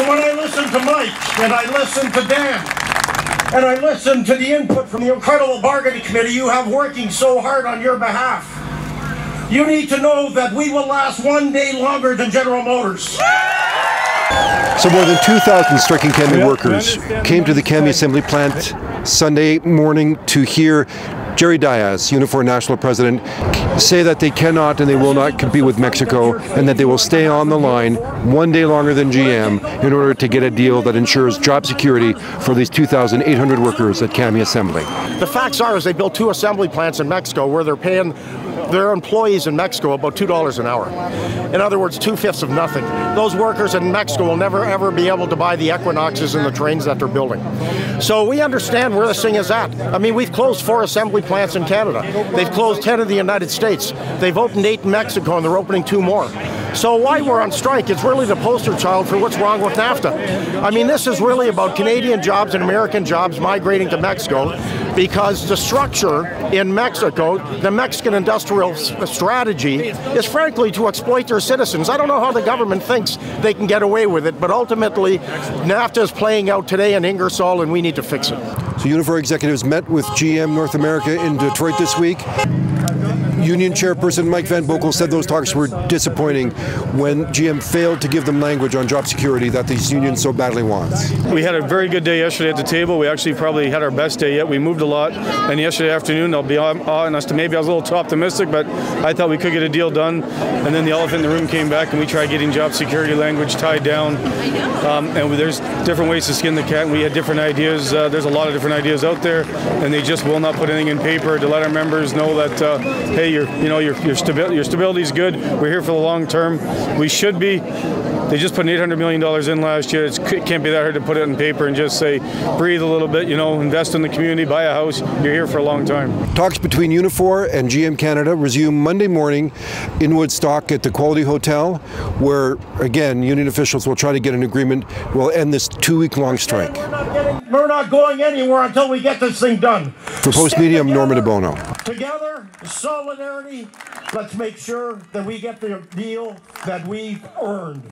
So when I listen to Mike, and I listen to Dan, and I listen to the input from the incredible bargaining committee you have working so hard on your behalf, you need to know that we will last one day longer than General Motors. So more than 2,000 striking CAMI workers came to the CAMI assembly plant Sunday morning to hear Jerry Diaz, Unifor National President, say that they cannot and they will not compete with Mexico, and that they will stay on the line one day longer than GM in order to get a deal that ensures job security for these 2,800 workers at CAMI Assembly. The facts are, is they built 2 assembly plants in Mexico where they're paying their employees in Mexico about $2 an hour. In other words, 2/5 of nothing. Those workers in Mexico will never ever be able to buy the Equinoxes and the trains that they're building. So we understand where this thing is at. I mean, we've closed 4 assembly plants in Canada. They've closed 10 in the United States. They've opened 8 in Mexico, and they're opening 2 more. So why we're on strike, it's really the poster child for what's wrong with NAFTA. I mean, this is really about Canadian jobs and American jobs migrating to Mexico, because the structure in Mexico, the Mexican industrial strategy, is frankly to exploit their citizens. I don't know how the government thinks they can get away with it, but ultimately NAFTA is playing out today in Ingersoll, and we need to fix it. So Unifor executives met with GM North America in Detroit this week. Union Chairperson Mike Van Boekel said those talks were disappointing when GM failed to give them language on job security that these unions so badly want. We had a very good day yesterday at the table. We actually probably had our best day yet. We moved a lot, and yesterday afternoon, I'll be honest, maybe I was a little too optimistic, but I thought we could get a deal done. And then the elephant in the room came back, and we tried getting job security language tied down. And there's different ways to skin the cat, and we had different ideas. There's a lot of different ideas out there, and they just will not put anything in paper to let our members know that, hey, your stability is good. We're here for the long term. We should be. They just put $800 million in last year. It can't be that hard to put it in paper and just say, breathe a little bit, invest in the community, buy a house. You're here for a long time. Talks between Unifor and GM Canada resume Monday morning in Woodstock at the Quality Hotel, where, again, union officials will try to get an agreement. We'll end this 2-week-long strike. We're not going anywhere until we get this thing done. For Postmedia, I'm Norma DeBono. Together, solidarity, let's make sure that we get the deal that we've earned.